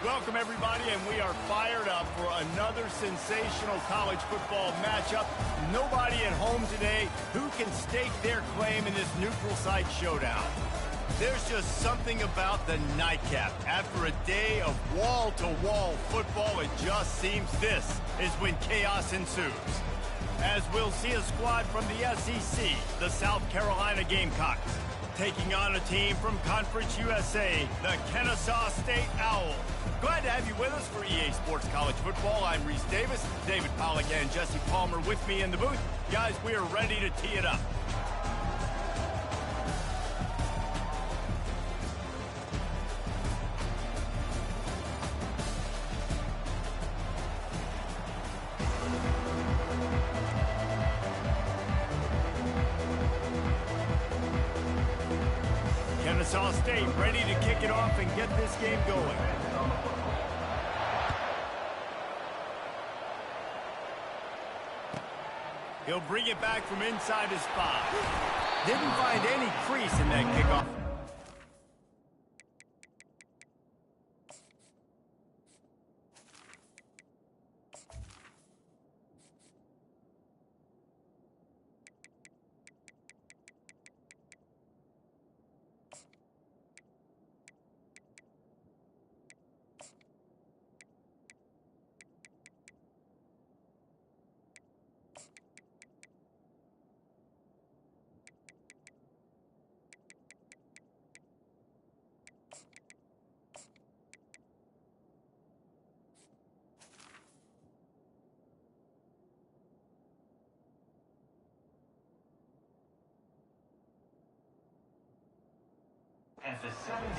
Welcome, everybody, and we are fired up for another sensational college football matchup. Nobody at home today who can stake their claim in this neutral site showdown. There's just something about the nightcap. After a day of wall-to-wall football, it just seems this is when chaos ensues. As we'll see a squad from the SEC, the South Carolina Gamecocks, taking on a team from Conference USA, the Kennesaw State Owls. Glad to have you with us for EA Sports College Football. I'm Reese Davis, David Pollack and Jesse Palmer with me in the booth. Guys, we are ready to tee it up. Kennesaw State ready to kick it off and get this game going. He'll bring it back from inside his spot. Didn't find any crease in that kickoff.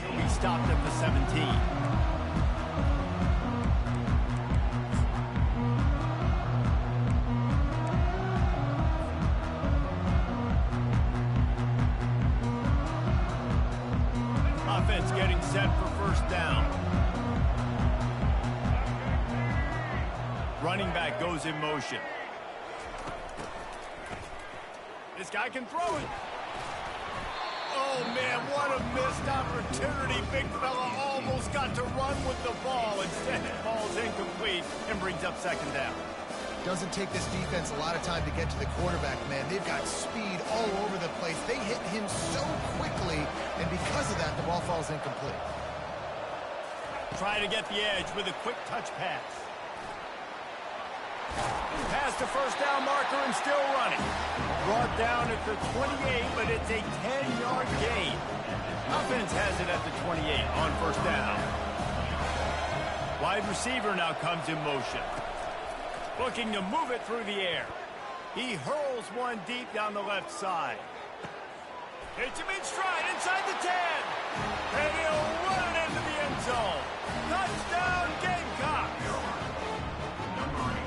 He'll be stopped at the 17. Offense getting set for first down. Running back goes in motion. This guy can throw it. Oh, man, what a missed opportunity. Big fella almost got to run with the ball. Instead, it falls incomplete and brings up second down. Doesn't take this defense a lot of time to get to the quarterback, man. They've got speed all over the place. They hit him so quickly, and because of that, the ball falls incomplete. Try to get the edge with a quick touch pass. Past the first down marker and still running. Brought down at the 28, but it's a 10-yard gain. Offense has it at the 28 on first down. Wide receiver now comes in motion. Looking to move it through the air. He hurls one deep down the left side. Hits him in stride inside the 10. And he'll run it into the end zone. Touchdown, Gamecocks!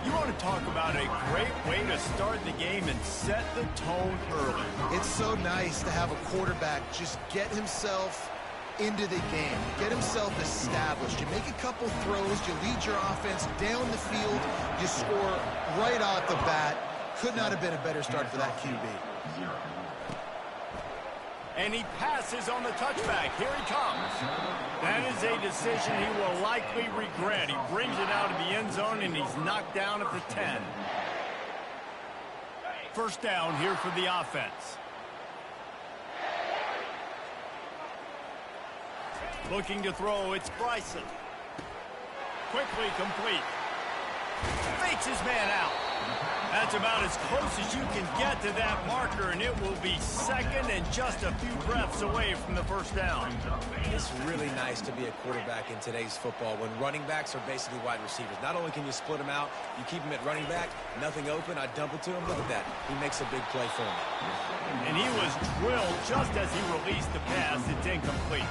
You want to talk about a great way to start the game and set the tone early. It's so nice to have a quarterback just get himself into the game, get himself established. You make a couple throws, you lead your offense down the field, you score right off the bat. Could not have been a better start for that QB. And he passes on the touchback. Here he comes. That is a decision he will likely regret. He brings it out of the end zone, and he's knocked down at the 10. First down here for the offense. Looking to throw, it's Bryson. Quickly complete. Fakes his man out. That's about as close as you can get to that marker, and it will be second and just a few breaths away from the first down. It's really nice to be a quarterback in today's football when running backs are basically wide receivers. Not only can you split them out, you keep them at running back, nothing open, I dump it to him. Look at that. He makes a big play for him. And he was drilled just as he released the pass. It's incomplete.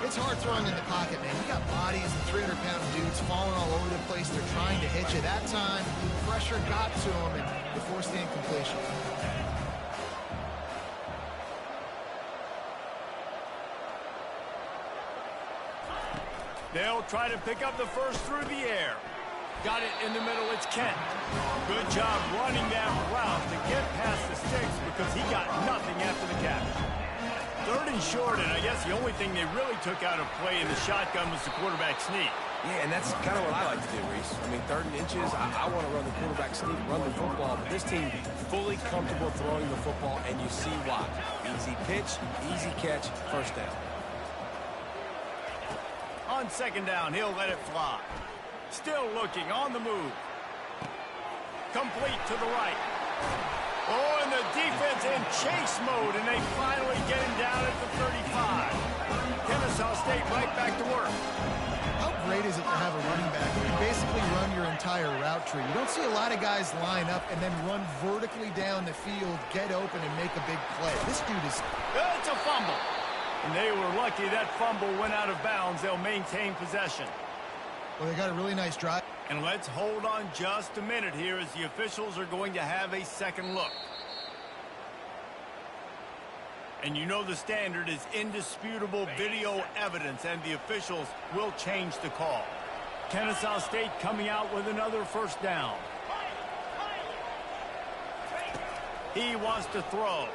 It's hard throwing in the pocket, man. You got bodies and 300-pound dudes falling all over the place. They're trying to hit you. That time, pressure got to him, and they forced the incompletion. They'll try to pick up the first through the air. Got it in the middle. It's Kent. Good job running that route to get past the sticks because he got nothing after the catch. 3rd and short, and I guess the only thing they really took out of play in the shotgun was the quarterback sneak. Yeah, and that's kind of what I like to do, Reese. I mean, 3rd and inches, I want to run the quarterback sneak, run the football, but this team fully comfortable throwing the football, and you see why. Easy pitch, easy catch, 1st down. On 2nd down, he'll let it fly. Still looking, on the move. Complete to the right. Oh, and the defense in chase mode, and they finally get him down at the 35. Kennesaw State right back to work. How great is it to have a running back who can basically run your entire route tree? You don't see a lot of guys line up and then run vertically down the field, get open, and make a big play. This dude is... It's a fumble. And they were lucky that fumble went out of bounds. They'll maintain possession. Well, they got a really nice drive. And let's hold on just a minute here as the officials are going to have a second look. And you know the standard is indisputable video evidence, and the officials will change the call. Kennesaw State coming out with another 1st down. He wants to throw.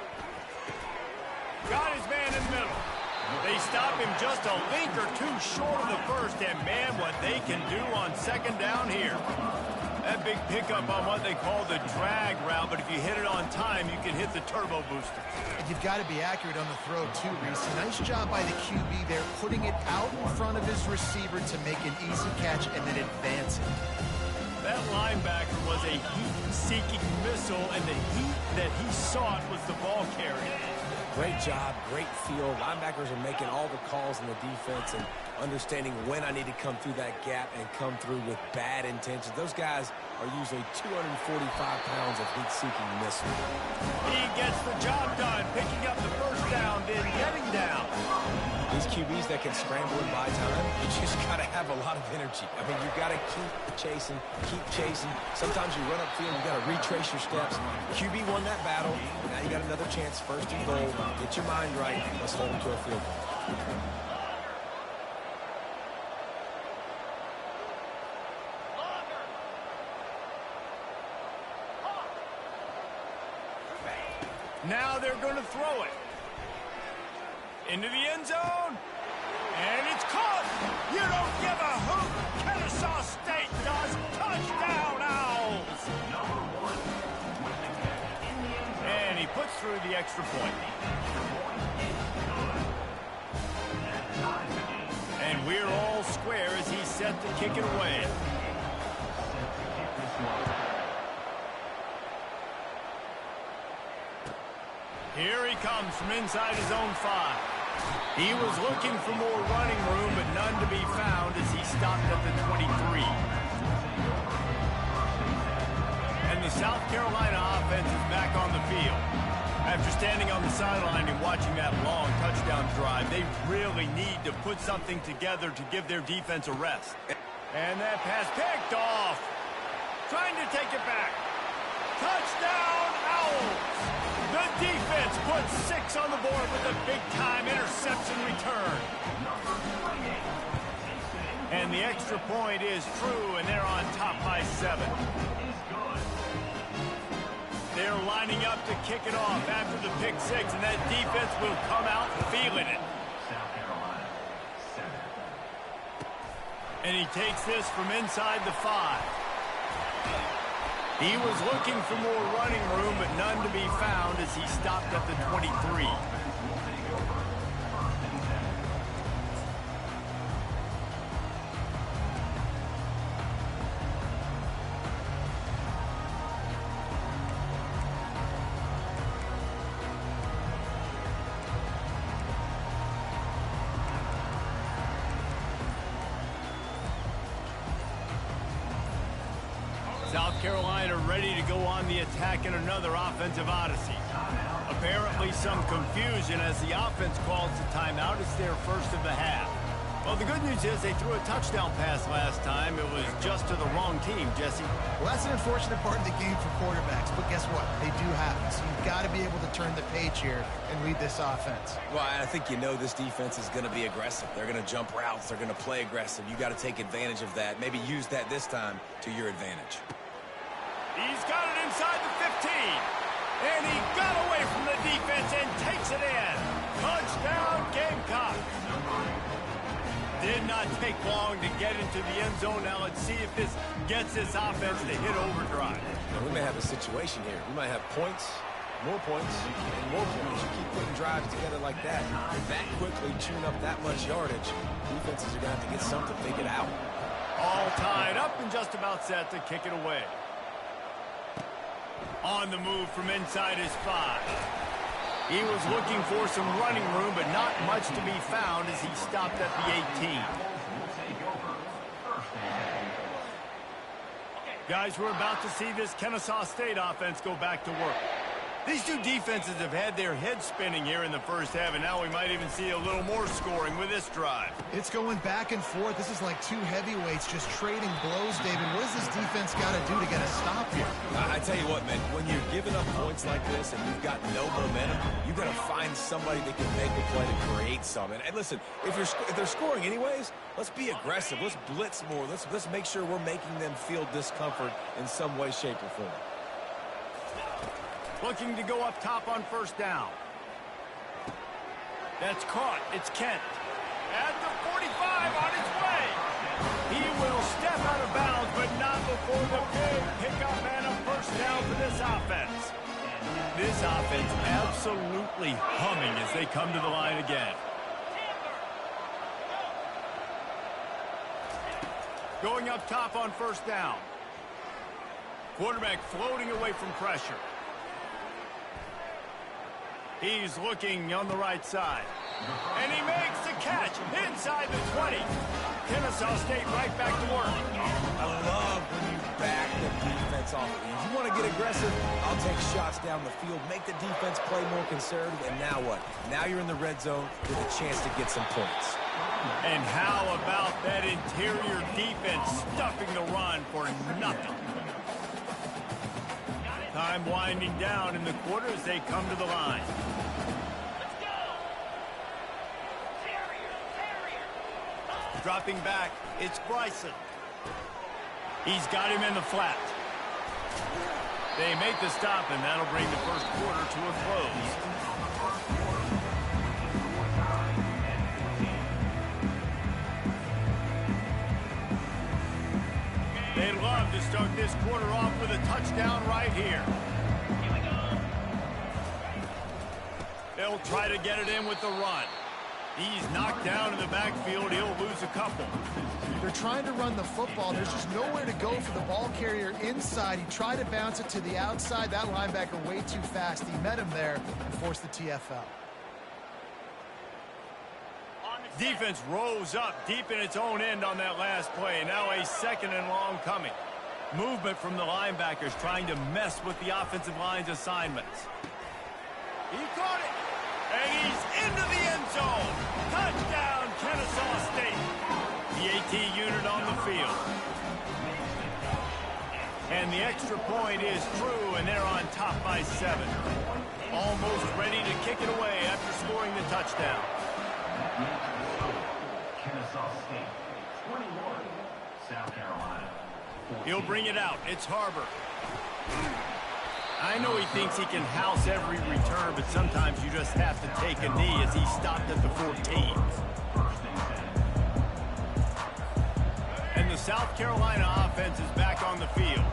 Got his man in the middle. They stop him just a link or two short of the 1st, and man, what they can do on 2nd down here. That big pickup on what they call the drag route, but if you hit it on time, you can hit the turbo booster. You've got to be accurate on the throw, too, Reese. Nice job by the QB there, putting it out in front of his receiver to make an easy catch and then advance it. That linebacker was a heat-seeking missile, and the heat that he sought was the ball carrier. Great job, great feel. Linebackers are making all the calls in the defense and understanding when I need to come through that gap and come through with bad intentions. Those guys are usually 245 pounds of heat-seeking missile. He gets the job done, picking up the 1st down, then getting down. These QBs that can scramble and buy time, you just got to have a lot of energy. I mean, you got to keep chasing, keep chasing. Sometimes you run upfield, you got to retrace your steps. QB won that battle. Now you got another chance, 1st and goal. Get your mind right. Let's hold them to a field goal. Now they're going to throw it. Into the end zone. And it's caught. You don't give a hoot. Kennesaw State does. Touchdown, Owls. And he puts through the extra point. And we're all square as he's set to kick it away. Here he comes from inside his own 5. He was looking for more running room, but none to be found as he stopped at the 23. And the South Carolina offense is back on the field. After standing on the sideline and watching that long touchdown drive, they really need to put something together to give their defense a rest. And that pass picked off. Trying to take it back. Touchdown, Owls! The defense puts 6 on the board with a big-time interception return. And the extra point is true, and they're on top by 7. They're lining up to kick it off after the pick 6, and that defense will come out feeling it. And he takes this from inside the 5. He was looking for more running room, but none to be found as he stopped at the 23. South Carolina ready to go on the attack in another offensive odyssey. Apparently some confusion as the offense calls the timeout. It's their 1st of the half. Well, the good news is they threw a touchdown pass last time. It was just to the wrong team, Jesse. Well, that's an unfortunate part of the game for quarterbacks, but guess what? They do happen, so you've got to be able to turn the page here and lead this offense. Well, I think you know this defense is going to be aggressive. They're going to jump routes. They're going to play aggressive. You got to take advantage of that. Maybe use that this time to your advantage. He's got it inside the 15. And he got away from the defense and takes it in. Touchdown, Gamecock. Did not take long to get into the end zone. Now let's see if this gets this offense to hit overdrive. Well, we may have a situation here. We might have points, more points, and more points. You keep putting drives together like that quickly, chewing up that much yardage, defenses are going to have to get something figured out. All tied up and just about set to kick it away. On the move from inside his 5. He was looking for some running room, but not much to be found as he stopped at the 18. Guys, we're about to see this Kennesaw State offense go back to work. These two defenses have had their heads spinning here in the first half, and now we might even see a little more scoring with this drive. It's going back and forth. This is like two heavyweights just trading blows, David. What does this defense got to do to get a stop here? I tell you what, man, when you're giving up points like this and you've got no momentum, you've got to find somebody that can make a play to create something. And listen, if they're scoring anyways, let's be aggressive. Let's blitz more. Let's make sure we're making them feel discomfort in some way, shape, or form. Looking to go up top on first down. That's caught. It's Kent. At the 45 on his way. He will step out of bounds, but not before the big pickup and a first down for this offense. This offense absolutely humming as they come to the line again. Going up top on first down. Quarterback floating away from pressure. He's looking on the right side. And he makes the catch inside the 20. Kennesaw State right back to work. I love when you back the defense off. If you want to get aggressive, I'll take shots down the field, make the defense play more conservative, and now what? Now you're in the red zone with a chance to get some points. And how about that interior defense stuffing the run for nothing? Time winding down in the quarter as they come to the line. Let's go! Dropping back, it's Bryson. He's got him in the flat. They make the stop, and that'll bring the first quarter to a close. They'd love to start this quarter off with a touchdown right here. Here we go. They'll try to get it in with the run. He's knocked down in the backfield. He'll lose a couple. They're trying to run the football. There's just nowhere to go for the ball carrier inside. He tried to bounce it to the outside. That linebacker way too fast. He met him there and forced the TFL. Defense rose up deep in its own end on that last play. Now a second and long coming. Movement from the linebackers trying to mess with the offensive line's assignments. He caught it. And he's into the end zone. Touchdown, Kennesaw State. The AT unit on the field. And the extra point is through, and they're on top by 7. Almost ready to kick it away after scoring the touchdown. Kennesaw State, 21, South Carolina. He'll bring it out. It's Harbor. I know he thinks he can house every return, but sometimes you just have to take a knee as he stopped at the 14. And the South Carolina offense is back on the field.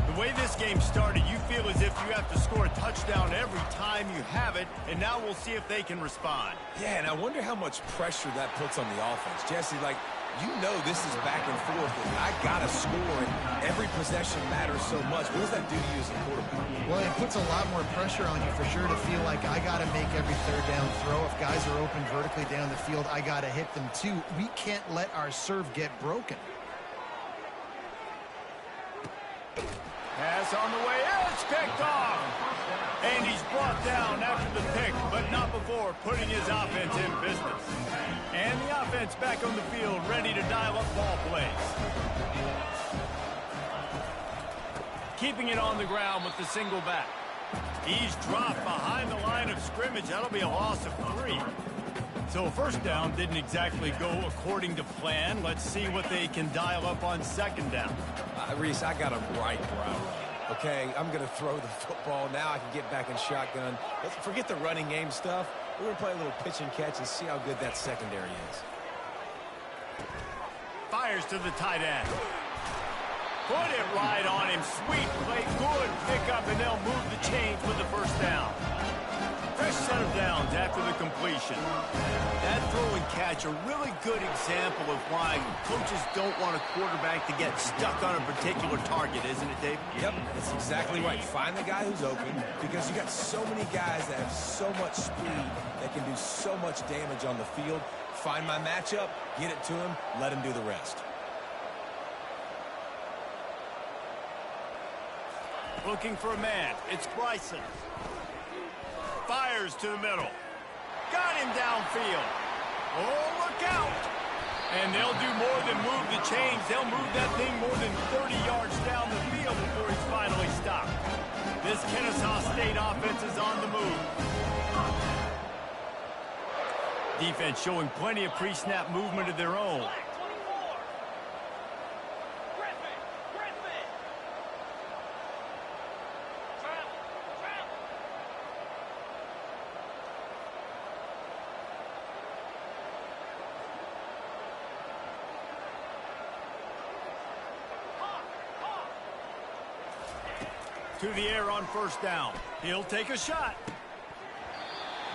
The way this game started, you feel as if you have to score a touchdown every time you have it, and now we'll see if they can respond. Yeah, and I wonder how much pressure that puts on the offense. Jesse, like, you know this is back and forth, and I got to score, and every possession matters so much. What does that do to you as a quarterback? Well, it puts a lot more pressure on you for sure to feel like I got to make every third down throw. If guys are open vertically down the field, I got to hit them too. We can't let our serve get broken. Pass on the way, it's picked off. And he's brought down after the pick, but not before putting his offense in business. And the offense back on the field, ready to dial up ball plays. Keeping it on the ground with the single back. He's dropped behind the line of scrimmage. That'll be a loss of 3. So first down didn't exactly go according to plan. Let's see what they can dial up on second down. Reese, I got him right where I want. Okay, I'm going to throw the football. Now I can get back in shotgun. Let's forget the running game stuff. We're going to play a little pitch and catch and see how good that secondary is. Fires to the tight end. Put it right on him. Sweet play. Good pickup, and they'll move the chains with the first down. Fresh set of downs after the completion. That throw and catch, a really good example of why coaches don't want a quarterback to get stuck on a particular target, isn't it, Dave? Yep, that's exactly right. Find the guy who's open, because you got so many guys that have so much speed that can do so much damage on the field. Find my matchup, get it to him, let him do the rest. Looking for a man. It's Bryson. Fires to the middle. Got him downfield. Oh, look out. And they'll do more than move the chains. They'll move that thing more than 30 yards down the field before he's finally stopped. This Kennesaw State offense is on the move. Defense showing plenty of pre-snap movement of their own. To the air on first down. He'll take a shot.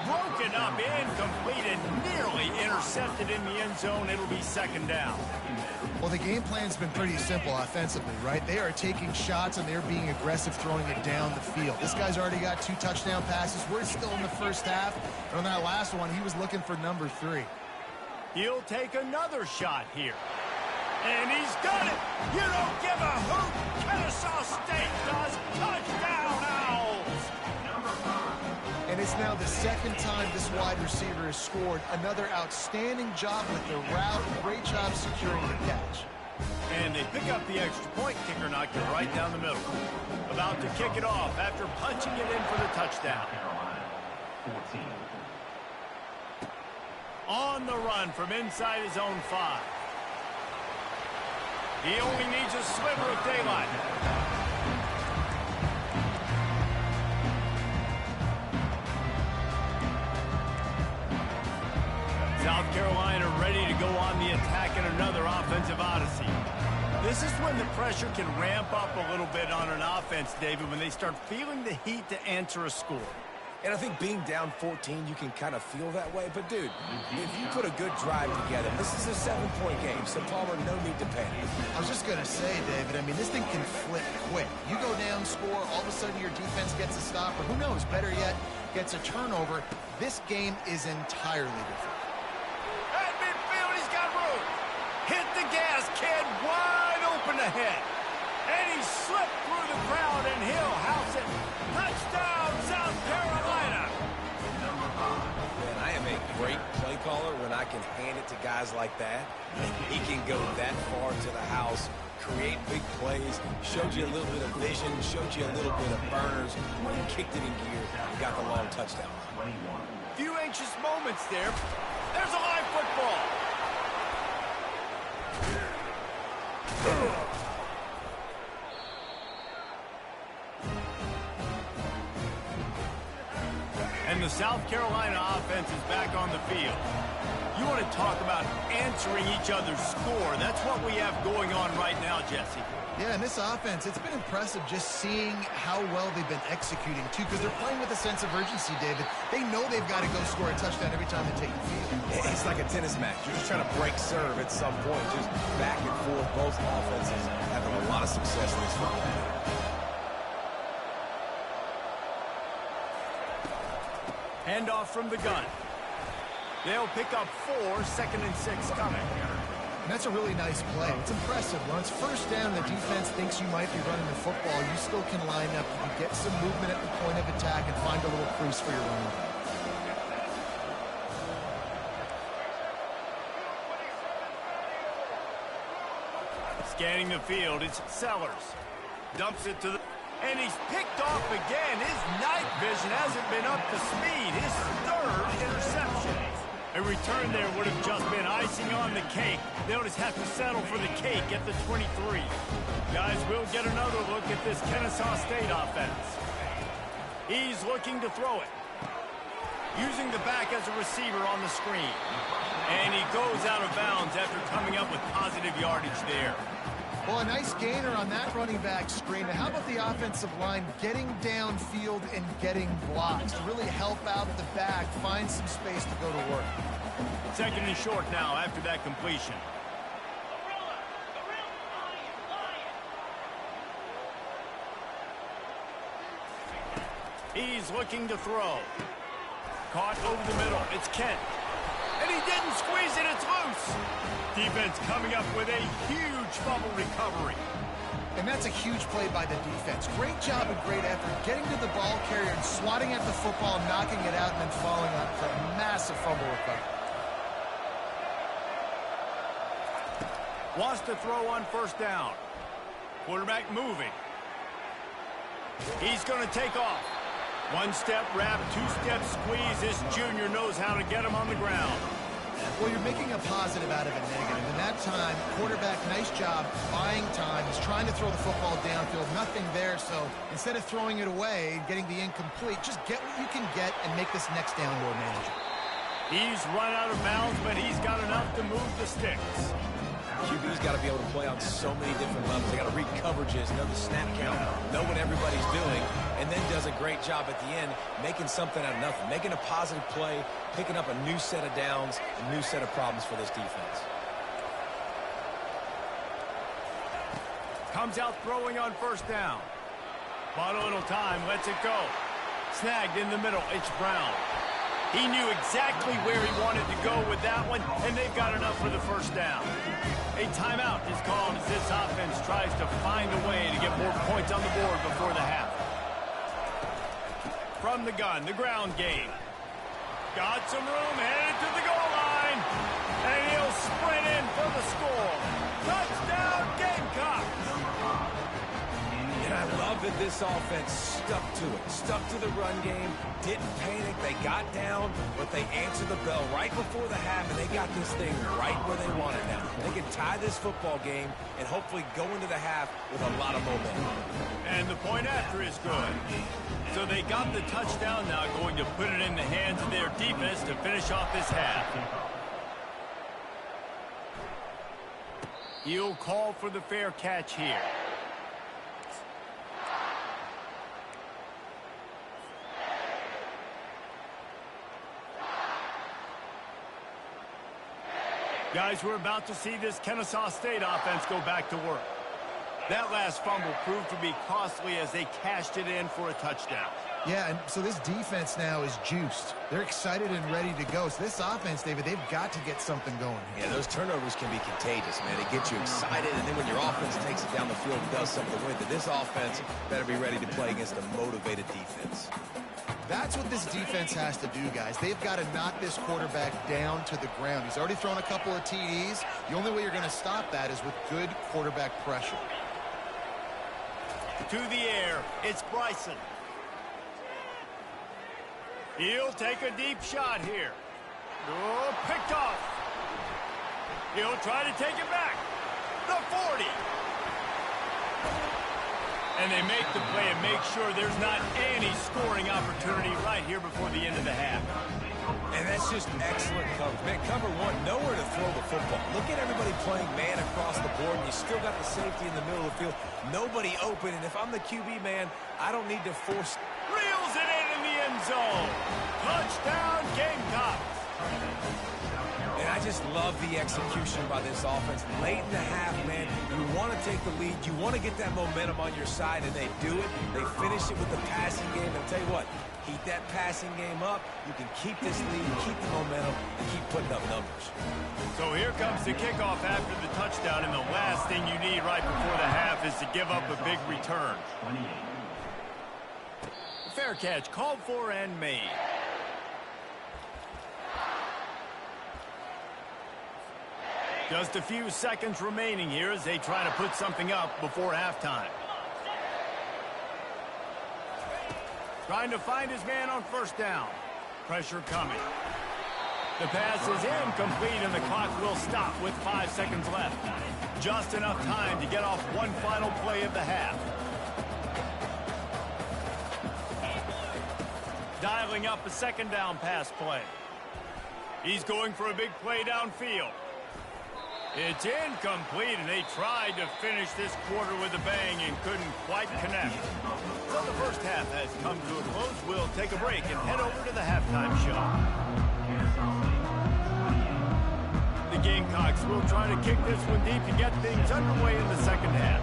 Broken up, incomplete, and nearly intercepted in the end zone. It'll be second down. Well, the game plan's been pretty simple offensively, right? They are taking shots, and they're being aggressive throwing it down the field. This guy's already got 2 touchdown passes. We're still in the first half. And on that last one, he was looking for number 3. He'll take another shot here. And he's done it. You don't give a hoot. Kennesaw State does. Touchdown, Owls. And it's now the second time this wide receiver has scored. Another outstanding job with the route. Great job securing the catch. And they pick up the extra point. Kicker knocked it right down the middle. About to kick it off after punching it in for the touchdown. 14. On the run from inside his own 5. He only needs a sliver of daylight. South Carolina ready to go on the attack in another offensive odyssey. This is when the pressure can ramp up a little bit on an offense, David, when they start feeling the heat to answer a score. And I think being down 14, you can kind of feel that way. But, dude, if you put a good drive together, this is a 7-point game, so Palmer, no need to panic. I was just going to say, David, I mean, this thing can flip quick. You go down, score, all of a sudden your defense gets a stop, or who knows, better yet, gets a turnover. This game is entirely different. At midfield, he's got room. Hit the gas, kid, wide open ahead. And he slipped through the crowd, and he'll house it. Touchdown, South Carolina. Man, I am a great play caller when I can hand it to guys like that. He can go that far to the house, create big plays, showed you a little bit of vision, showed you a little bit of burners. When he kicked it in gear, he got the long touchdown. Few anxious moments there. There's a live football. And the South Carolina offense is back on the field. You want to talk about answering each other's score. That's what we have going on right now, Jesse. Yeah, and this offense, it's been impressive just seeing how well they've been executing, too, because they're playing with a sense of urgency, David. They know they've got to go score a touchdown every time they take the field. It's like a tennis match. You're just trying to break serve at some point, just back and forth. Both offenses having a lot of success in this football game. Handoff from the gun. They'll pick up 4, 2nd and 6 coming. And that's a really nice play. It's impressive. When it's first down, the defense thinks you might be running the football. You still can line up. You can get some movement at the point of attack and find a little crease for your running. Scanning the field, it's Sellers. Dumps it to the... And he's picked off again. His night vision hasn't been up to speed. His 3rd interception. A return there would have just been icing on the cake. They'll just have to settle for the cake at the 23. Guys, we'll get another look at this Kennesaw State offense. He's looking to throw it. using the back as a receiver on the screen. And he goes out of bounds after coming up with positive yardage there. Well, a nice gainer on that running back screen. Now, how about the offensive line getting downfield and getting blocks to really help out the back, find some space to go to work? Second and short now after that completion. He's looking to throw. Caught over the middle. It's Kent. And he didn't squeeze it. It's loose. Defense coming up with a huge fumble recovery. And that's a huge play by the defense. Great job and great effort getting to the ball carrier and swatting at the football, knocking it out, and then falling on for a massive fumble recovery. Wants to throw on first down. Quarterback moving. He's going to take off. One-step wrap, two-step squeeze. This junior knows how to get him on the ground. Well, you're making a positive out of a negative. And that time, quarterback, nice job, buying time. He's trying to throw the football downfield. Nothing there, so instead of throwing it away and getting the incomplete, just get what you can get and make this next down more manageable. He's run out of bounds, but he's got enough to move the sticks. QB's got to be able to play on so many different levels. They got to read coverages, know the snap count, know what everybody's doing, and then does a great job at the end making something out of nothing, making a positive play, picking up a new set of downs, a new set of problems for this defense. Comes out throwing on first down. Bought a little time, lets it go. Snagged in the middle, it's Brown. He knew exactly where he wanted to go with that one, and they've got enough for the first down. A timeout is called as this offense tries to find a way to get more points on the board before the half. From the gun, the ground game. Got some room, headed to the goal line, and he'll sprint in for the score. Touchdown, Gamecocks! And I love that this offense stuck to it, stuck to the run game, didn't panic, they got down, but they answered the bell right before the half, and they got this thing right where they want it now. They can tie this football game and hopefully go into the half with a lot of momentum. And the point after is good. So they got the touchdown now, going to put it in the hands of their defense to finish off this half. He'll call for the fair catch here. Guys, we're about to see this Kennesaw State offense go back to work. That last fumble proved to be costly as they cashed it in for a touchdown. Yeah, and so this defense now is juiced. They're excited and ready to go. So this offense, David, they've got to get something going here. Yeah, those turnovers can be contagious, man. It gets you excited, and then when your offense takes it down the field and does something with it, this offense better be ready to play against a motivated defense. That's what this defense has to do, guys. They've got to knock this quarterback down to the ground. He's already thrown a couple of TDs. The only way you're going to stop that is with good quarterback pressure. To the air, it's Bryson. He'll take a deep shot here. Oh, picked off. He'll try to take it back. The 40. And they make the play and make sure there's not any scoring opportunity right here before the end of the half. And that's just excellent coverage. Man, cover one, nowhere to throw the football. Look at everybody playing man across the board, and you still got the safety in the middle of the field. Nobody open, and if I'm the QB, man, I don't need to force. Reels it in the end zone. Touchdown, Gamecocks. And I just love the execution by this offense. Late in the half, man, you want to take the lead. You want to get that momentum on your side, and they do it. They finish it with the passing game. And I'll tell you what, keep that passing game up. You can keep this lead, keep the momentum, and keep putting up numbers. So here comes the kickoff after the touchdown, and the last thing you need right before the half is to give up a big return. Fair catch called for and made. Just a few seconds remaining here as they try to put something up before halftime. Trying to find his man on first down. Pressure coming. The pass is incomplete, and the clock will stop with 5 seconds left. Just enough time to get off one final play of the half. Dialing up a second down pass play. He's going for a big play downfield. It's incomplete, and they tried to finish this quarter with a bang and couldn't quite connect. So the first half has come to a close. We'll take a break and head over to the halftime show. The Gamecocks will try to kick this one deep to get things underway in the second half.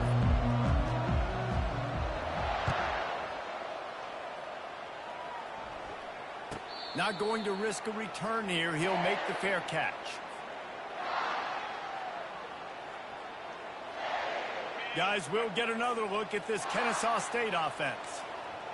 Not going to risk a return here. He'll make the fair catch. Guys, we'll get another look at this Kennesaw State offense.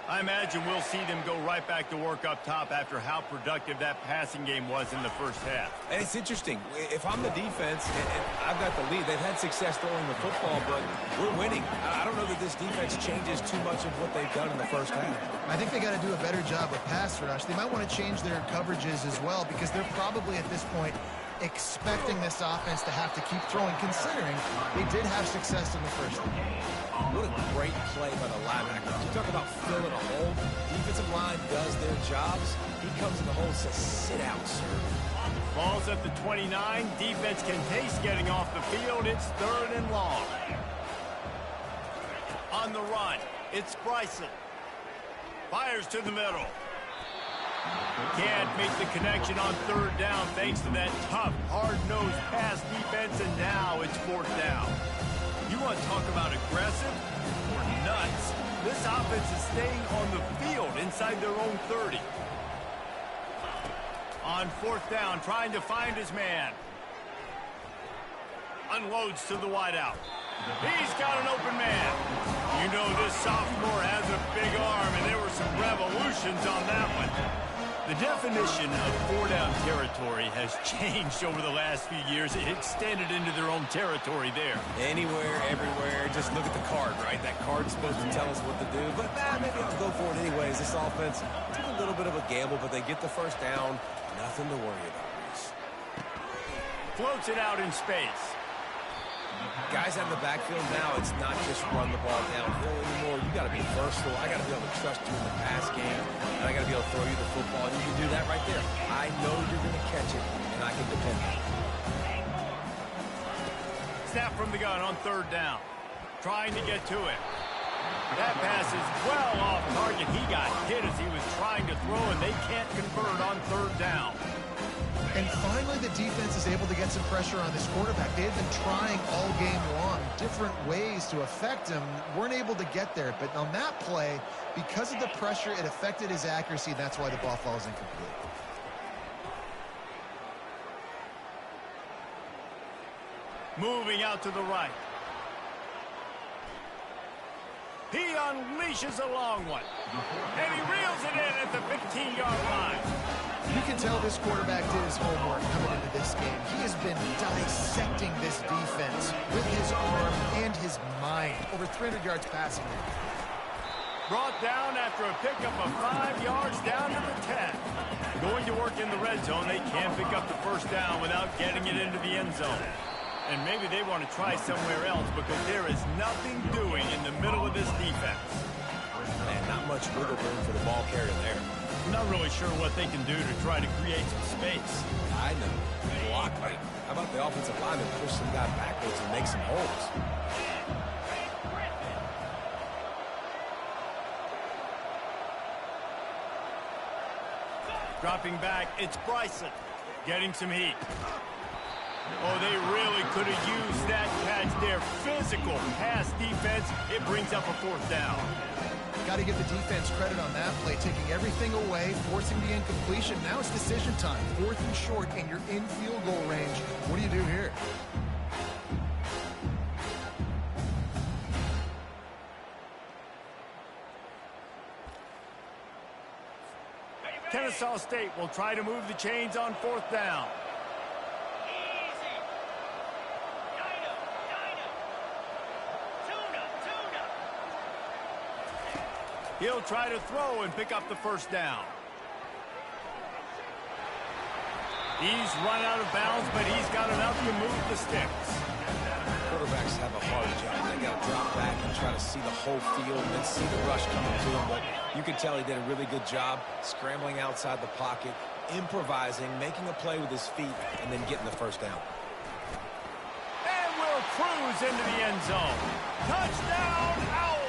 I imagine we'll see them go right back to work up top after how productive that passing game was in the first half. And it's interesting. If I'm the defense and I've got the lead, they've had success throwing the football, but we're winning. I don't know that this defense changes too much of what they've done in the first half. I think they got to do a better job of pass rush. They might want to change their coverages as well because they're probably at this point expecting this offense to have to keep throwing, considering they did have success in the first half. What a great play by the linebacker. You talk about filling a hole. Defensive line does their jobs. He comes in the hole and says, sit out, sir. Ball's at the 29. Defense can taste getting off the field. It's 3rd and long. On the run, it's Bryson. Fires to the middle. Can't make the connection on 3rd down thanks to that tough, hard-nosed pass defense, and now it's 4th down. You want to talk about aggressive or nuts? This offense is staying on the field inside their own 30. On 4th down, trying to find his man. Unloads to the wideout. He's got an open man. You know this sophomore has a big arm, and there were some revolutions on that one. The definition of 4-down territory has changed over the last few years. It extended into their own territory there. Anywhere, everywhere, just look at the card, right? That card's supposed to tell us what to do, but maybe I'll go for it anyways. This offense took a little bit of a gamble, but they get the first down. Nothing to worry about, Reese. Floats it out in space. Guys out of the backfield now, it's not just run the ball downhill anymore. You got to be versatile. I got to be able to trust you in the pass game, and I got to be able to throw you the football. And you can do that right there. I know you're going to catch it, and I can depend on it. Snap from the gun on 3rd down. Trying to get to it. That pass is well off target. He got hit as he was trying to throw, and they can't convert on 3rd down. And finally, the defense is able to get some pressure on this quarterback. They had been trying all game long, different ways to affect him, weren't able to get there. But on that play, because of the pressure, it affected his accuracy, and that's why the ball falls incomplete. Moving out to the right. He unleashes a long one. And he reels it in at the 15-yard line. You can tell this quarterback did his homework coming into this game. He has been dissecting this defense with his arm and his mind. Over 300 yards passing there. Brought down after a pickup of 5 yards down to the 10. Going to work in the red zone. They can't pick up the first down without getting it into the end zone. And maybe they want to try somewhere else because there is nothing doing in the middle of this defense. Man, not much wiggle room for the ball carrier there. I'm not really sure what they can do to try to create some space. I know. Block right. How about the offensive lineman push some guy backwards and make some holes? Dropping back, it's Bryson. Getting some heat. Oh, they really could have used that catch there. Physical pass defense. It brings up a 4th down. Got to give the defense credit on that play, taking everything away, forcing the incompletion. Now it's decision time. 4th and short, and you're in field goal range. What do you do here? Kennesaw State will try to move the chains on 4th down. He'll try to throw and pick up the first down. He's run out of bounds, but he's got enough to move the sticks. Quarterbacks have a hard job. They got to drop back and try to see the whole field and then see the rush coming to them. But You could tell he did a really good job scrambling outside the pocket, improvising, making a play with his feet, and then getting the first down. And will cruise into the end zone. Touchdown, Owls!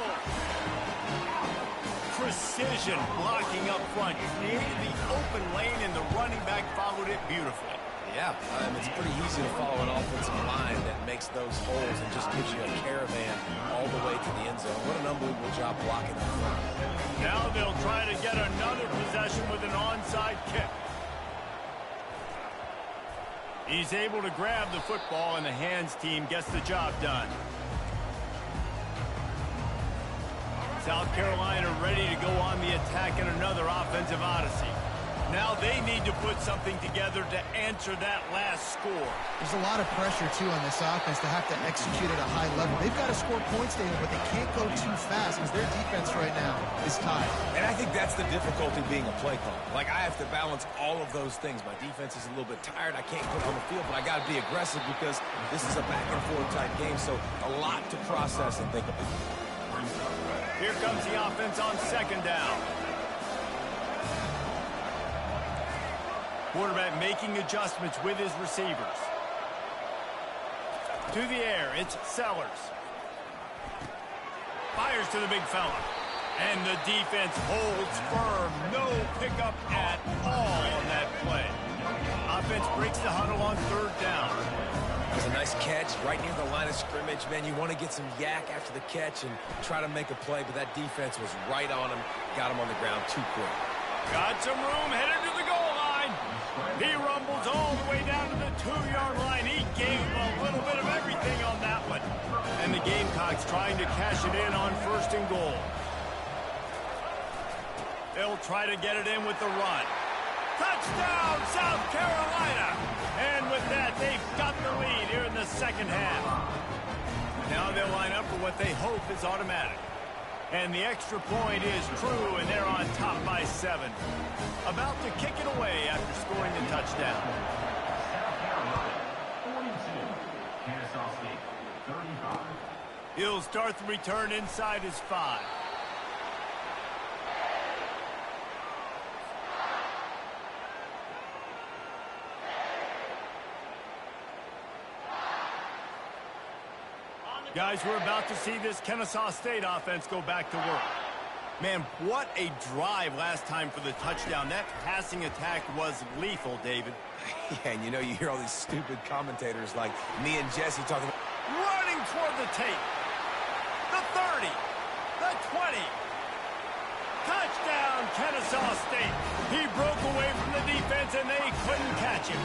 Precision blocking up front. Created the open lane, and the running back followed it beautifully. Yeah, it's pretty easy to follow an offensive line that makes those holes and just gives you a caravan all the way to the end zone. What an unbelievable job blocking up front. Now they'll try to get another possession with an onside kick. He's able to grab the football, and the hands team gets the job done. South Carolina ready to go on the attack in another offensive odyssey. Now they need to put something together to answer that last score. There's a lot of pressure, too, on this offense to have to execute at a high level. They've got to score points, David, but they can't go too fast because their defense right now is tied. And I think that's the difficulty being a play caller. Like, I have to balance all of those things. My defense is a little bit tired. I can't put on the field, but I got to be aggressive because this is a back-and-forth type game, so a lot to process and think about. Here comes the offense on second down. Quarterback making adjustments with his receivers. To the air, it's Sellers. Fires to the big fella. And the defense holds firm. No pickup at all on that play. Offense breaks the huddle on third down. It was a nice catch right near the line of scrimmage. Man, you want to get some yak after the catch and try to make a play, but that defense was right on him. Got him on the ground too quick. Got some room, headed to the goal line. He rumbles all the way down to the 2-yard line. He gave a little bit of everything on that one. And the Gamecocks trying to cash it in on first and goal. They'll try to get it in with the run. Touchdown, South Carolina! And with that, they've got the lead here in the second half. Now they'll line up for what they hope is automatic. And the extra point is true, and they're on top by 7. About to kick it away after scoring the touchdown. South Carolina, 42. Kennesaw State, 35. He'll start the return inside his 5. Guys, we're about to see this Kennesaw State offense go back to work. Man, what a drive last time for the touchdown. That passing attack was lethal, David. Yeah, and you know, you hear all these stupid commentators like me and Jesse talking about running toward the tape. The 30. The 20. Touchdown, Kennesaw State. He broke away from the defense, and they couldn't catch him.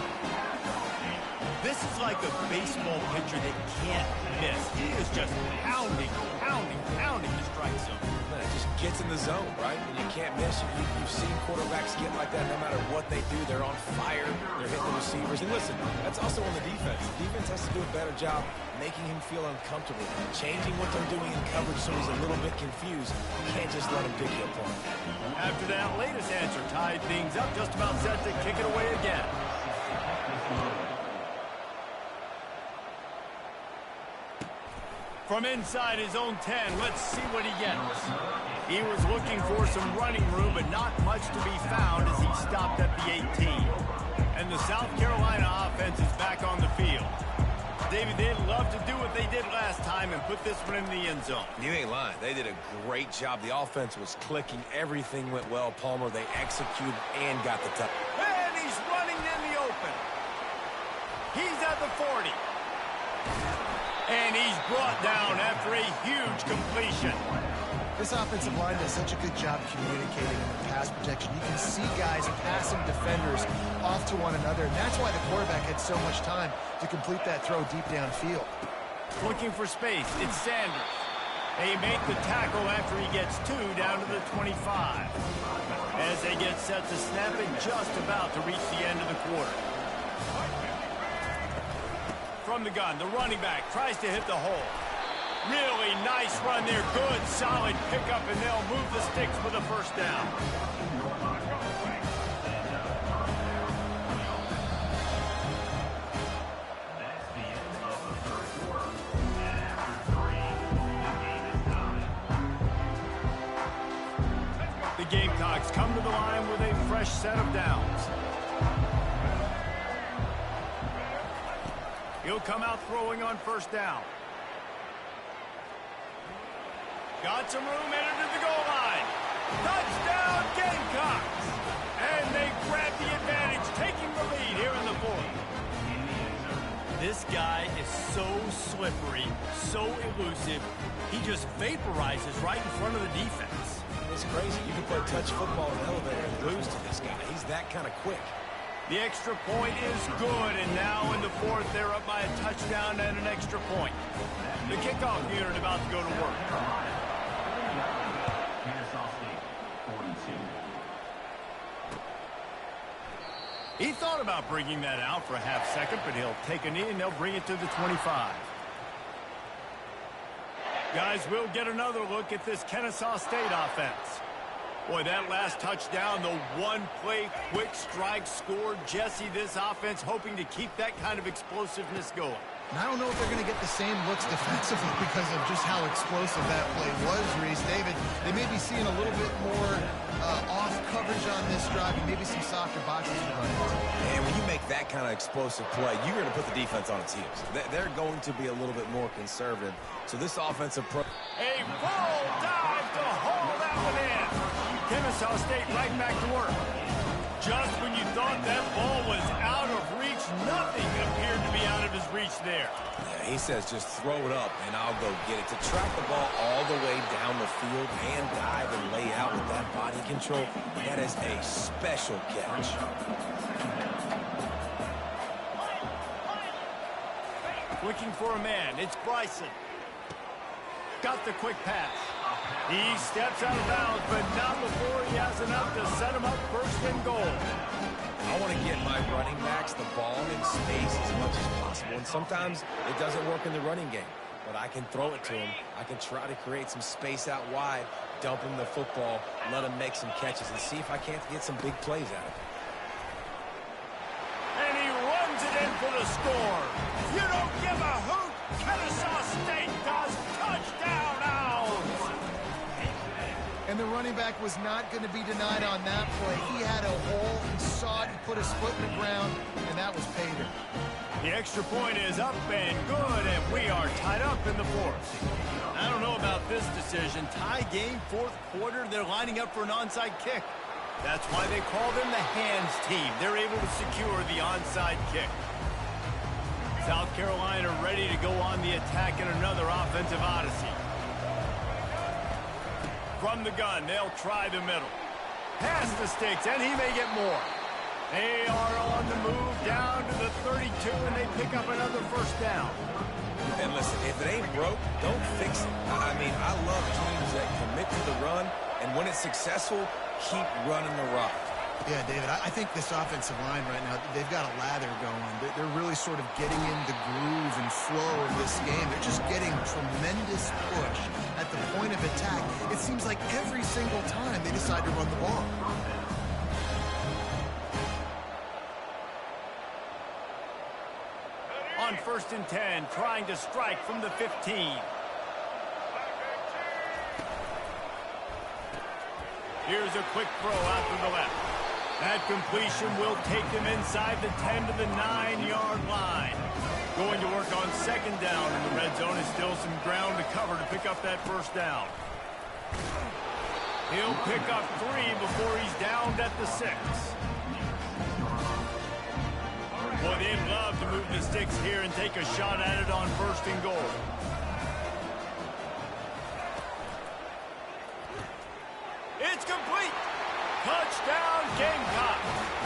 This is like a baseball pitcher that can't miss. He is just pounding the strike zone. Man, it just gets in the zone, right? And you can't miss. You've seen quarterbacks get like that no matter what they do. They're on fire. They're hitting the receivers. And listen, that's also on the defense. The defense has to do a better job making him feel uncomfortable, changing what they're doing in coverage so he's a little bit confused. You can't just let him pick you apart. After that latest answer tied things up, just about set to kick it away again. From inside his own 10, let's see what he gets. He was looking for some running room, but not much to be found as he stopped at the 18. And the South Carolina offense is back on the field. David, they'd love to do what they did last time and put this one in the end zone. You ain't lying. They did a great job. The offense was clicking. Everything went well. Palmer, they executed and got the touch. And he's running in the open. He's at the 40. And he's brought down after a huge completion. This offensive line does such a good job communicating in the pass protection. You can see guys passing defenders off to one another, and that's why the quarterback had so much time to complete that throw deep downfield. Looking for space, it's Sanders. They make the tackle after he gets 2 down to the 25. As they get set to snap it, just about to reach the end of the quarter. From the gun, the running back tries to hit the hole. Really nice run there. Good, solid pickup, and they'll move the sticks for the first down. That's the end of the third quarter. And after 3, the game is tied. Gamecocks come to the line with a fresh set of downs. He'll come out throwing on first down. Got some room, entered to the goal line. Touchdown, Gamecocks! And they grab the advantage, taking the lead here in the fourth. This guy is so slippery, so elusive. He just vaporizes right in front of the defense. It's crazy. You can play touch football in the elevator and lose to this guy. He's that kind of quick. The extra point is good, and now in the fourth, they're up by a touchdown and an extra point. The kickoff unit about to go to work. He thought about bringing that out for a half second, but he'll take a knee and they'll bring it to the 25. Guys, we'll get another look at this Kennesaw State offense. Boy, that last touchdown, the one-play quick strike scored. Jesse, this offense hoping to keep that kind of explosiveness going. And I don't know if they're going to get the same looks defensively because of just how explosive that play was, Reese. David, they may be seeing a little bit more off coverage on this drive and maybe some softer boxes to run into. And when you make that kind of explosive play, you're going to put the defense on its heels. They're going to be a little bit more conservative. So this offensive pro... A full dive to haul that one in. Kennesaw State right back to work. Just when you thought that ball was out of reach, nothing appeared to be out of his reach there. Yeah, he says just throw it up and I'll go get it. To track the ball all the way down the field and dive and lay out with that body control, that is a special catch. Looking for a man, it's Bryson. Got the quick pass. He steps out of bounds, but not before he has enough to set him up first and goal. I want to get my running backs the ball in space as much as possible, and sometimes it doesn't work in the running game, but I can throw it to him. I can try to create some space out wide, dump him the football, let him make some catches, and see if I can't get some big plays out of it. And he runs it in for the score. You don't give a hoot. Kennesaw State does. Touchdown, Owls. And the running back was not going to be denied on that play. He had a hole, he saw it, he put his foot in the ground, and that was pay dirt. The extra point is up and good, and we are tied up in the fourth. I don't know about this decision. Tie game, fourth quarter, they're lining up for an onside kick. That's why they call them the hands team. They're able to secure the onside kick. South Carolina ready to go on the attack in another offensive odyssey. From the gun, they'll try the middle. Pass the sticks, and he may get more. They are on the move down to the 32, and they pick up another first down. And listen, if it ain't broke, don't fix it. I mean, I love teams that commit to the run, and when it's successful, keep running the rock. Yeah, David, I think this offensive line right now, they've got a lather going. They're really sort of getting in the groove and flow of this game. They're just getting tremendous push at the point of attack. It seems like every single time they decide to run the ball. On 1st and 10, trying to strike from the 15. Here's a quick throw out to the left. That completion will take them inside the 10 to the 9-yard line. Going to work on second down, and the red zone is still some ground to cover to pick up that first down. He'll pick up 3 before he's downed at the 6. Boy, they'd love to move the sticks here and take a shot at it on 1st and goal. It's complete. Touchdown, Gamecock.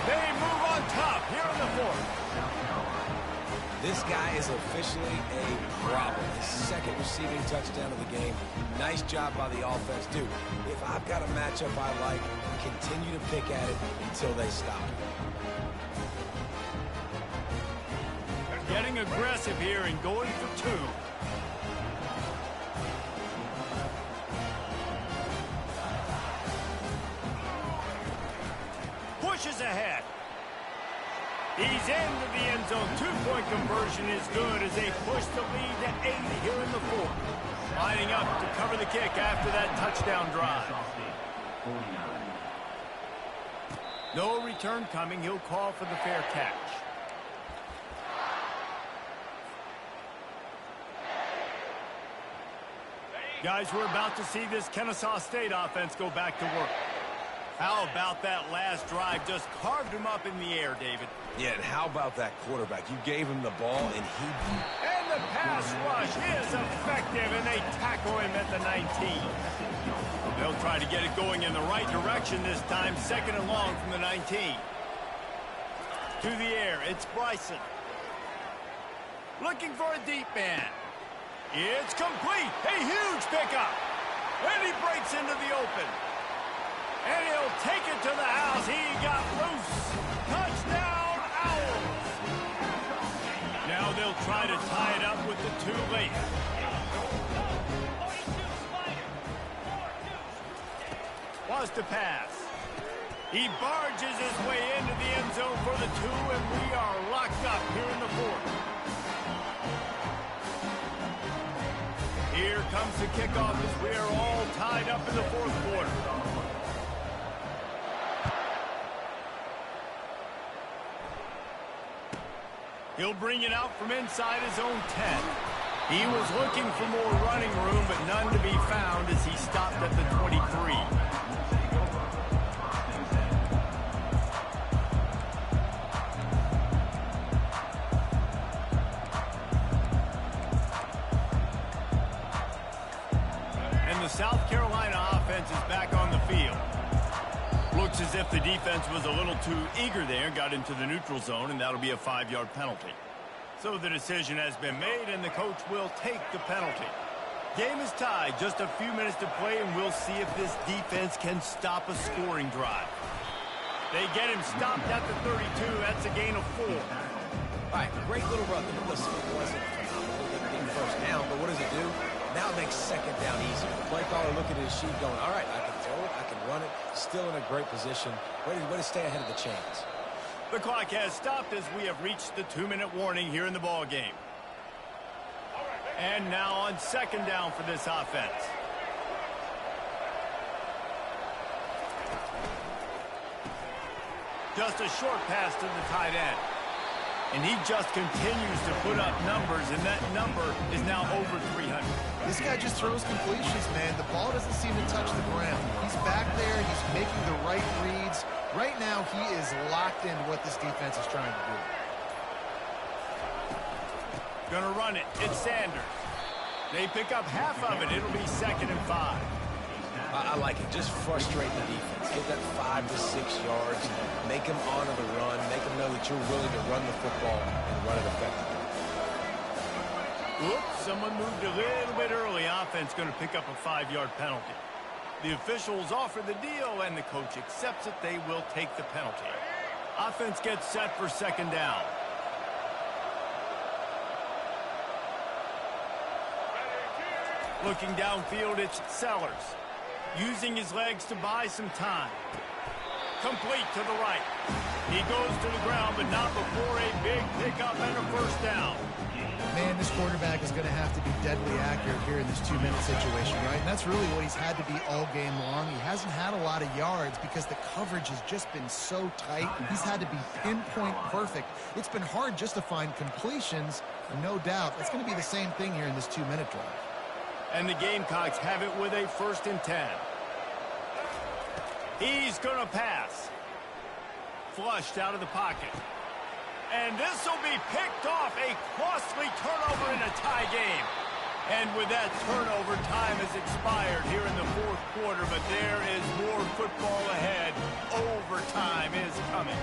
They move on top here in the fourth. This guy is officially a problem. His second receiving touchdown of the game. Nice job by the offense. Dude, if I've got a matchup I like, continue to pick at it until they stop. Getting aggressive here and going for 2. Pushes ahead. He's into the end zone. 2-point conversion is good as they push the lead to 8 here in the fourth. Lining up to cover the kick after that touchdown drive. No return coming. He'll call for the fair catch. Guys, we're about to see this Kennesaw State offense go back to work. How about that last drive? Just carved him up in the air, David. Yeah, and how about that quarterback? You gave him the ball, and he... And the pass rush is effective, and they tackle him at the 19. They'll try to get it going in the right direction this time. Second and long from the 19. To the air, it's Bryson. Looking for a deep man. It's complete. A huge pickup. And he breaks into the open. And he'll take it to the house. He got loose. Touchdown, Owls. Now they'll try to tie it up with the two late. Was to pass. He barges his way into the end zone for the two, and we are locked up here in the fourth. Here comes the kickoff as we are all tied up in the fourth quarter. He'll bring it out from inside his own 10. He was looking for more running room, but none to be found as he stopped at the 23. And the South Carolina offense is back on the field. Looks as if the defense was a little too eager there, got into the neutral zone, and that'll be a 5-yard penalty. So the decision has been made, and the coach will take the penalty. Game is tied, just a few minutes to play, and we'll see if this defense can stop a scoring drive. They get him stopped at the 32. That's a gain of 4. All right, great little run. Listen, it wasn't phenomenal getting first down, but what does it do? Now it makes second down easier. The play caller looking at his sheet going, all right, I can throw it, I can run it, still in a great position. Way to stay ahead of the chains. The clock has stopped as we have reached the 2-minute warning here in the ball game. And now on second down for this offense. Just a short pass to the tight end. And he just continues to put up numbers, and that number is now over 300. This guy just throws completions, man. The ball doesn't seem to touch the ground. He's back there. He's making the right reads. Right now, he is locked into what this defense is trying to do. Gonna run it. It's Sanders. They pick up half of it. It'll be 2nd and 5. I like it. Just frustrate the defense. Get that 5 to 6 yards. Make them honor the run. Make them know that you're willing to run the football and run it effectively. Oops, someone moved a little bit early. Offense going to pick up a 5-yard penalty. The officials offer the deal, and the coach accepts it. They will take the penalty. Offense gets set for second down. Looking downfield, it's Sellers. Using his legs to buy some time. Complete to the right. He goes to the ground, but not before a big pickup and a first down. Man, this quarterback is going to have to be deadly accurate here in this 2-minute situation, right? And that's really what he's had to be all game long. He hasn't had a lot of yards because the coverage has just been so tight. He's had to be pinpoint perfect. It's been hard just to find completions, and no doubt that's going to be the same thing here in this 2-minute drive. And the Gamecocks have it with a 1st and 10. He's going to pass. Flushed out of the pocket. And this will be picked off. A costly turnover in a tie game. And with that turnover, time has expired here in the fourth quarter, but there is more football ahead. Overtime is coming.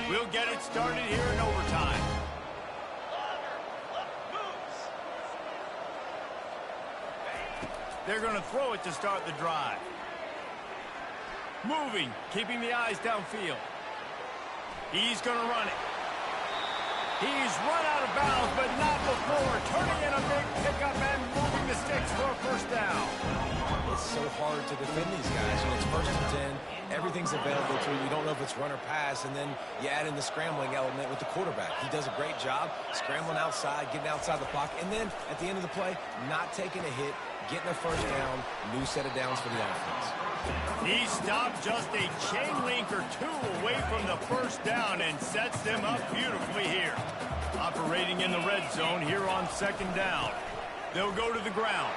We'll get it started here in overtime. They're going to throw it to start the drive. Moving, keeping the eyes downfield. He's going to run it. He's run out of bounds, but not before. Turning in a big pickup and moving the sticks for a first down. It's so hard to defend these guys. When it's 1st and 10, everything's available to you. You don't know if it's run or pass, and then you add in the scrambling element with the quarterback. He does a great job scrambling outside, getting outside the pocket, and then at the end of the play, not taking a hit, getting a first down, new set of downs for the offense. He stopped just a chain link or two away from the first down and sets them up beautifully here. Operating in the red zone here on 2nd down. They'll go to the ground.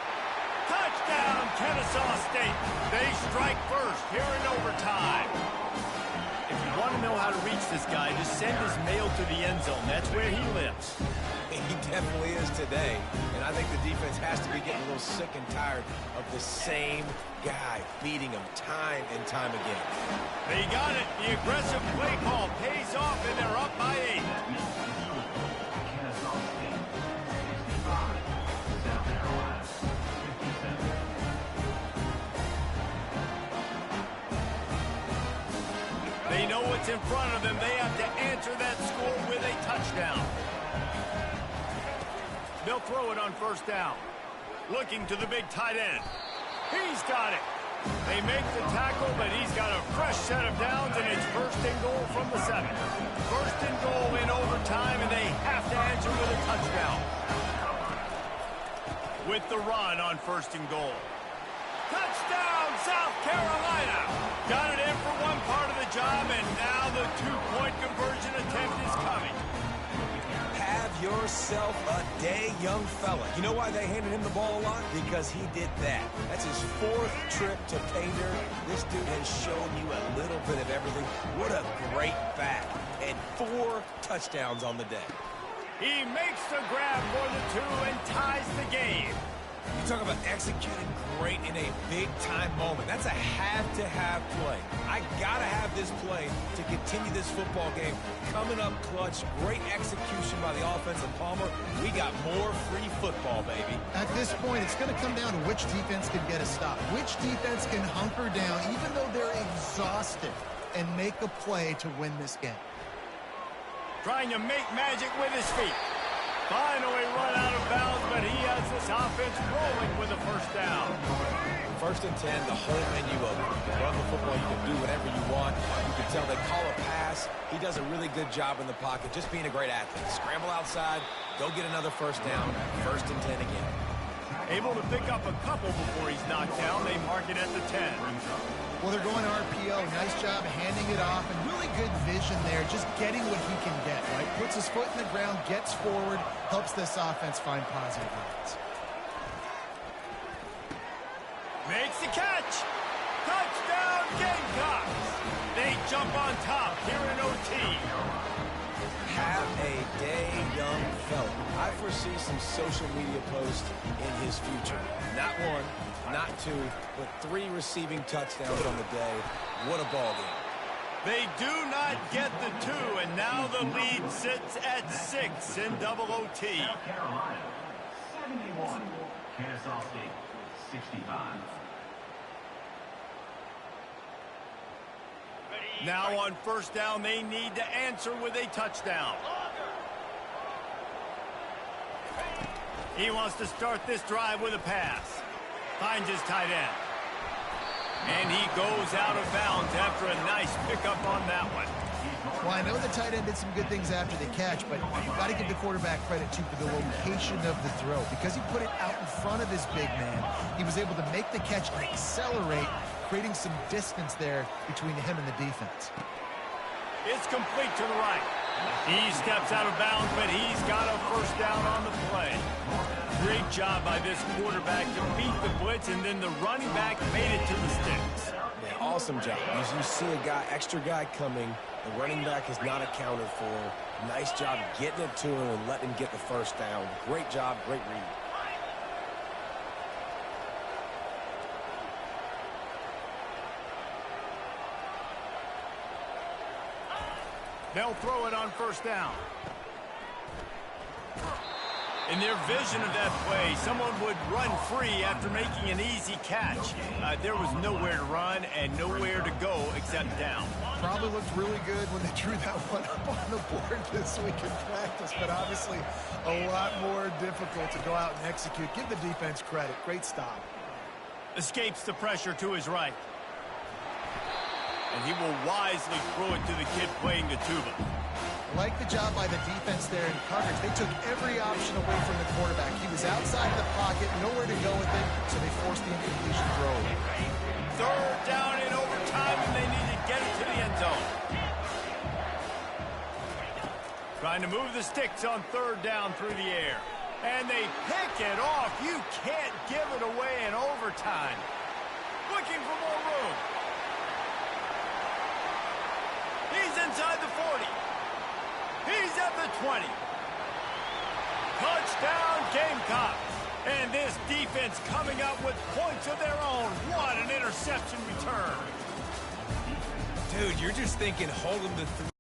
Touchdown, Kennesaw State. They strike first here in overtime. If you want to know how to reach this guy, just send his mail to the end zone. That's where he lives. He definitely is today. And I think the defense has to be getting a little sick and tired of the same guy beating him time and time again. They got it. The aggressive play call pays off, and they're up by 8. Kennesaw State 65, South Carolina 57. They know what's in front of them. They have to answer that score with a touchdown. They'll throw it on 1st down. Looking to the big tight end. He's got it. They make the tackle, but he's got a fresh set of downs, and it's 1st and goal from the 7. 1st and goal in overtime, and they have to answer with a touchdown. With the run on 1st and goal. Touchdown, South Carolina! Got it in for one part of the job, and now the 2-point conversion attempt is coming. Have yourself a day, young fella. You know why they handed him the ball a lot? Because he did that. That's his 4th trip to pay dirt. This dude has shown you a little bit of everything. What a great back. And 4 touchdowns on the day. He makes the grab for the 2 and ties the game. You talk about executing great in a big-time moment. That's a have-to-have play. I got to have this play to continue this football game. Coming up clutch, great execution by the offense, and Palmer, we got more free football, baby. At this point, it's going to come down to which defense can get a stop. Which defense can hunker down, even though they're exhausted, and make a play to win this game. Trying to make magic with his feet. Finally run out of bounds, but he has this offense rolling with a first down. 1st and 10, the whole menu open. You can run the football, you can do whatever you want. You can tell they call a pass. He does a really good job in the pocket, just being a great athlete. Scramble outside, go get another first down, 1st and 10 again. Able to pick up a couple before he's knocked down. They mark it at the 10. Well, they're going RPO. Nice job handing it off, and really good vision there, just getting what he can get, right? Puts his foot in the ground, gets forward, helps this offense find positive lines. Makes the catch. Touchdown, Gamecocks. They jump on top here in OT. Have a day, young fella. I foresee some social media posts in his future. Not 1, not 2, but 3 receiving touchdowns on the day. What a ball game. They do not get the 2, and now the lead sits at 6 in double OT. South Carolina 71, Kennesaw State 65. Now on 1st down, they need to answer with a touchdown. He wants to start this drive with a pass. Finds his tight end. And he goes out of bounds after a nice pickup on that one. Well, I know the tight end did some good things after the catch, but you've got to give the quarterback credit, too, for the location of the throw. Because he put it out in front of his big man, he was able to make the catch and accelerate, creating some distance there between him and the defense. It's complete to the right. He steps out of bounds, but he's got a first down on the play. Great job by this quarterback to beat the blitz, and then the running back made it to the sticks. Yeah, awesome job. You see a guy, extra guy coming. The running back is not accounted for. Nice job getting it to him and letting him get the first down. Great job, great read. They'll throw it on 1st down. In their vision of that play, someone would run free after making an easy catch. There was nowhere to run and nowhere to go except down. Probably looked really good when they drew that one up on the board this week in practice, but obviously a lot more difficult to go out and execute. Give the defense credit. Great stop. Escapes the pressure to his right. And he will wisely throw it to the kid playing the tuba. Like the job by the defense there in coverage. They took every option away from the quarterback. He was outside the pocket, nowhere to go with it, so they forced the incompletion throw. Third down in overtime, and they need to get it to the end zone. Trying to move the sticks on third down through the air. And they pick it off. You can't give it away in overtime. Looking for more room. He's inside the 40. He's at the 20. Touchdown, Gamecocks. And this defense coming up with points of their own. What an interception return. Dude, you're just thinking hold them to